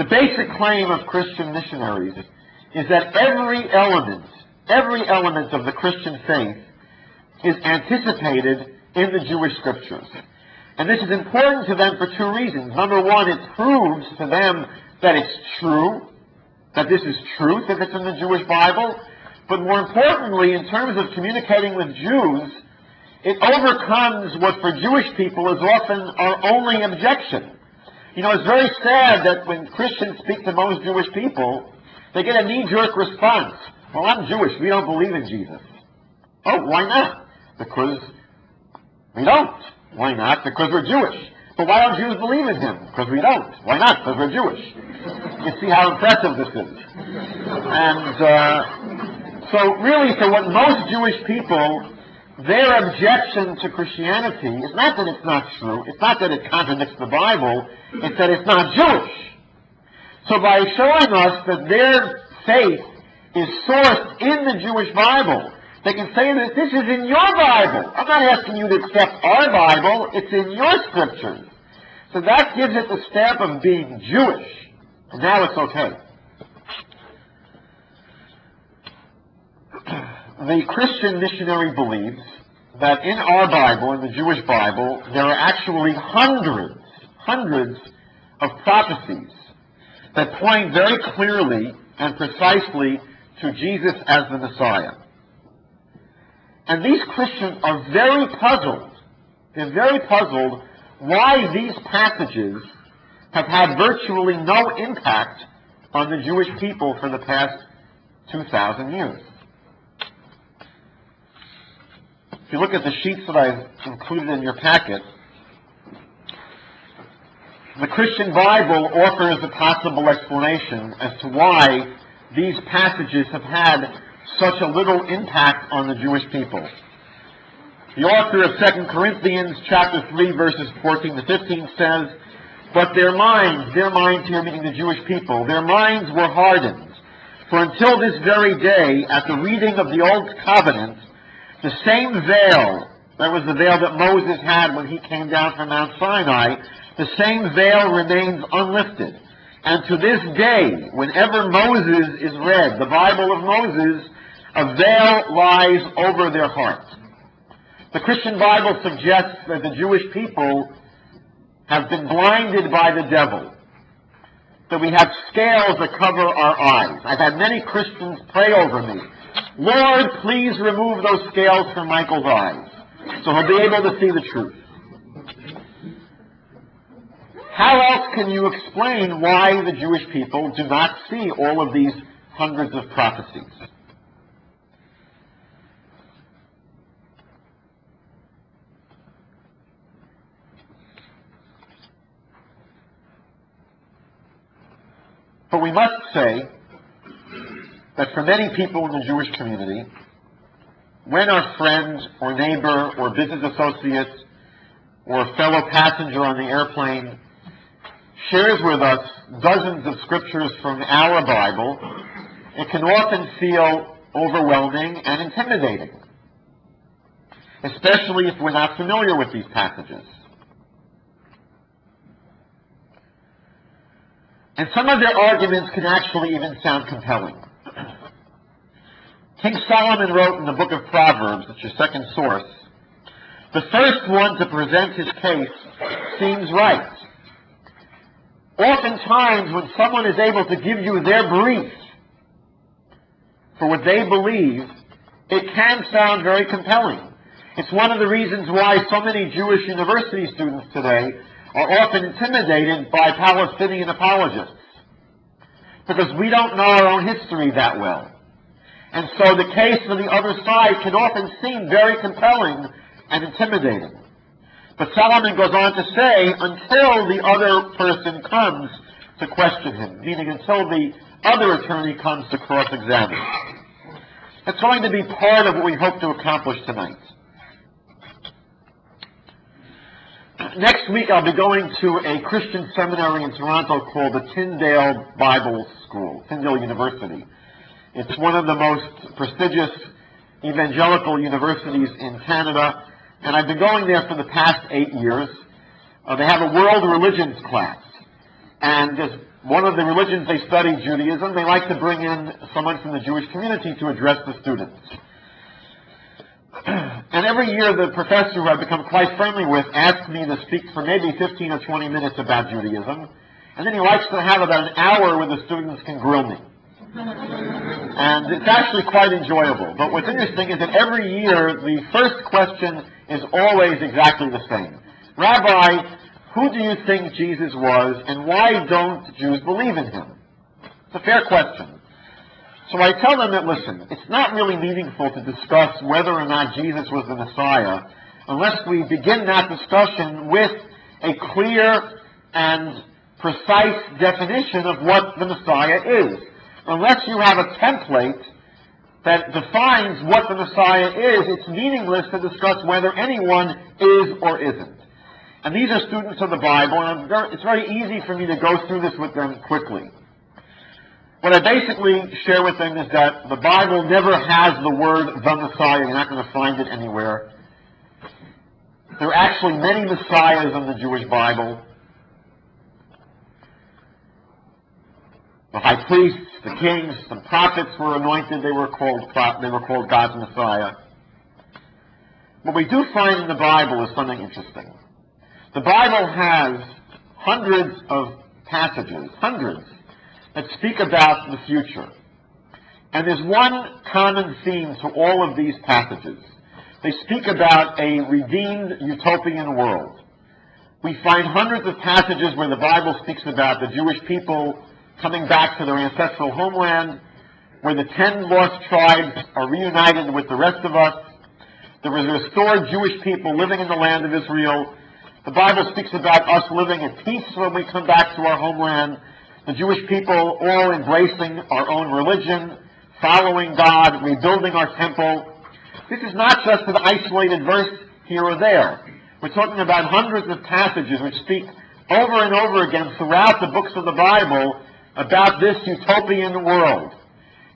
The basic claim of Christian missionaries is that every element of the Christian faith is anticipated in the Jewish scriptures. And this is important to them for two reasons. Number one, it proves to them that it's true, that this is truth if it's in the Jewish Bible. But more importantly, in terms of communicating with Jews, it overcomes what for Jewish people is often our only objection. You know, it's very sad that when Christians speak to most Jewish people, they get a knee-jerk response. Well, I'm Jewish. We don't believe in Jesus. Oh, why not? Because we don't. Why not? Because we're Jewish. But why don't Jews believe in him? Because we don't. Why not? Because we're Jewish. You see how impressive this is. And so really, for what most Jewish people, their objection to Christianity is not that it's not true. It's not that it contradicts the Bible. It's that it's not Jewish. So by showing us that their faith is sourced in the Jewish Bible, they can say that this is in your Bible. I'm not asking you to accept our Bible. It's in your scriptures. So that gives it the stamp of being Jewish. And now it's okay. The Christian missionary believes that in our Bible, in the Jewish Bible, there are actually hundreds of prophecies that point very clearly and precisely to Jesus as the Messiah. And these Christians are very puzzled. They're very puzzled why these passages have had virtually no impact on the Jewish people for the past 2,000 years. If you look at the sheets that I've included in your packet, the Christian Bible offers a possible explanation as to why these passages have had such a little impact on the Jewish people. The author of 2 Corinthians chapter 3, verses 14 to 15 says, "But their minds here meaning the Jewish people, their minds were hardened. For until this very day, at the reading of the Old Covenant, the same veil, that was the veil that Moses had when he came down from Mount Sinai, the same veil remains unlifted. And to this day, whenever Moses is read, the Bible of Moses, a veil lies over their hearts." The Christian Bible suggests that the Jewish people have been blinded by the devil, that we have scales that cover our eyes. I've had many Christians pray over me, "Lord, please remove those scales from Michael's eyes, so he'll be able to see the truth." How else can you explain why the Jewish people do not see all of these hundreds of prophecies? But we must say that for many people in the Jewish community, when our friend or neighbor or business associate or fellow passenger on the airplane shares with us dozens of scriptures from our Bible, it can often feel overwhelming and intimidating, especially if we're not familiar with these passages. And some of their arguments can actually even sound compelling. King Solomon wrote in the book of Proverbs, it's your second source, "The first one to present his case seems right." Oftentimes, when someone is able to give you their brief for what they believe, it can sound very compelling. It's one of the reasons why so many Jewish university students today are often intimidated by Palestinian apologists, because we don't know our own history that well. And so the case for the other side can often seem very compelling and intimidating. But Solomon goes on to say, until the other person comes to question him, meaning until the other attorney comes to cross-examine. That's going to be part of what we hope to accomplish tonight. Next week I'll be going to a Christian seminary in Toronto called the Tyndale Bible School, Tyndale University. It's one of the most prestigious evangelical universities in Canada, and I've been going there for the past 8 years. They have a world religions class, And as one of the religions they study, Judaism, they like to bring in someone from the Jewish community to address the students. And every year the professor, who I've become quite friendly with, asks me to speak for maybe 15 or 20 minutes about Judaism. And then he likes to have about an hour where the students can grill me. And it's actually quite enjoyable. But what's interesting is that every year the first question is always exactly the same. Rabbi, who do you think Jesus was, and why don't Jews believe in him? It's a fair question. So I tell them that, listen, it's not really meaningful to discuss whether or not Jesus was the Messiah unless we begin that discussion with a clear and precise definition of what the Messiah is. Unless you have a template that defines what the Messiah is, it's meaningless to discuss whether anyone is or isn't. And these are students of the Bible, and it's very easy for me to go through this with them quickly. What I basically share with them is that the Bible never has the word the Messiah. You're not going to find it anywhere. There are actually many Messiahs in the Jewish Bible. The high priests, the kings, the prophets were anointed. They were called God's Messiah. What we do find in the Bible is something interesting. The Bible has hundreds of passages, that speak about the future. And there's one common theme to all of these passages. They speak about a redeemed utopian world. We find hundreds of passages where the Bible speaks about the Jewish people coming back to their ancestral homeland, where the 10 lost tribes are reunited with the rest of us. There was restored Jewish people living in the land of Israel. The Bible speaks about us living at peace when we come back to our homeland. The Jewish people all embracing our own religion, following God, rebuilding our temple. This is not just an isolated verse here or there. We're talking about hundreds of passages which speak over and over again throughout the books of the Bible about this utopian world,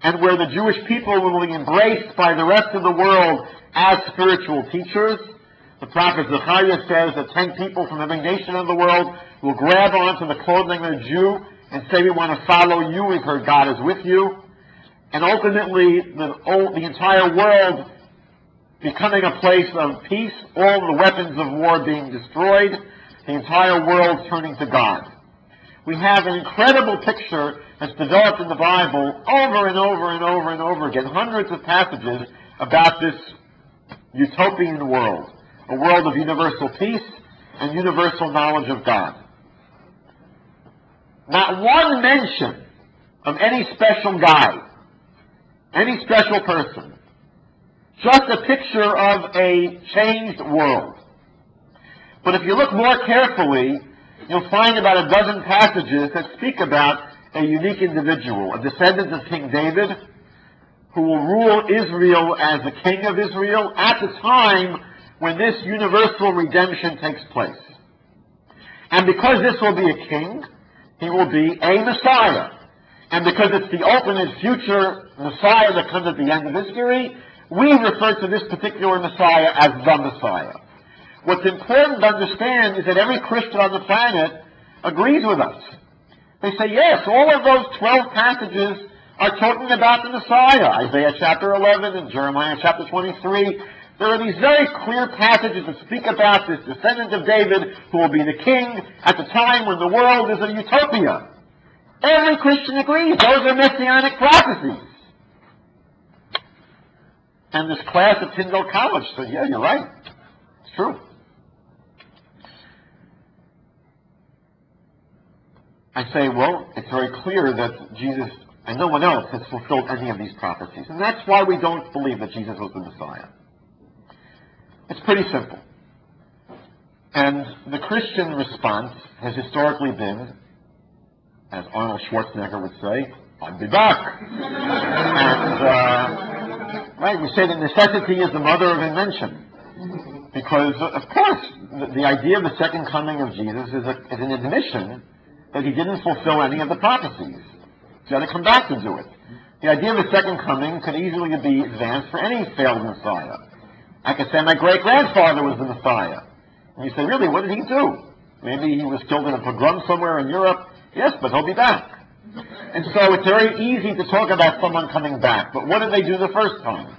and where the Jewish people will be embraced by the rest of the world as spiritual teachers. The prophet Zechariah says that 10 people from every nation of the world will grab onto the clothing of a Jew and say, we want to follow you, we've heard God is with you. And ultimately, the entire world becoming a place of peace, all the weapons of war being destroyed, the entire world turning to God. We have an incredible picture that's developed in the Bible over and over and over and over again, hundreds of passages about this utopian world, a world of universal peace and universal knowledge of God. Not one mention of any special guy, any special person. Just a picture of a changed world. But if you look more carefully, you'll find about a dozen passages that speak about a unique individual, a descendant of King David, who will rule Israel as the king of Israel at the time when this universal redemption takes place. And because this will be a king, he will be a Messiah. And because it's the ultimate future Messiah that comes at the end of history, we refer to this particular Messiah as the Messiah. What's important to understand is that every Christian on the planet agrees with us. They say, yes, all of those 12 passages are talking about the Messiah. Isaiah chapter 11 and Jeremiah chapter 23. There are these very clear passages that speak about this descendant of David who will be the king at the time when the world is a utopia. Every Christian agrees. Those are messianic prophecies. And this class at Tyndale College said, yeah, you're right. It's true. I say, well, it's very clear that Jesus and no one else has fulfilled any of these prophecies. And that's why we don't believe that Jesus was the Messiah. It's pretty simple. And the Christian response has historically been, as Arnold Schwarzenegger would say, I'll be back. And, right, we say that necessity is the mother of invention. Because, of course, the idea of the second coming of Jesus is an admission that he didn't fulfill any of the prophecies. He's got to come back to do it. The idea of the second coming could easily be advanced for any failed Messiah. I could say my great-grandfather was the Messiah. And you say, really, what did he do? Maybe he was killed in a pogrom somewhere in Europe, Yes, but he'll be back. And so it's very easy to talk about someone coming back. But what did they do the first time?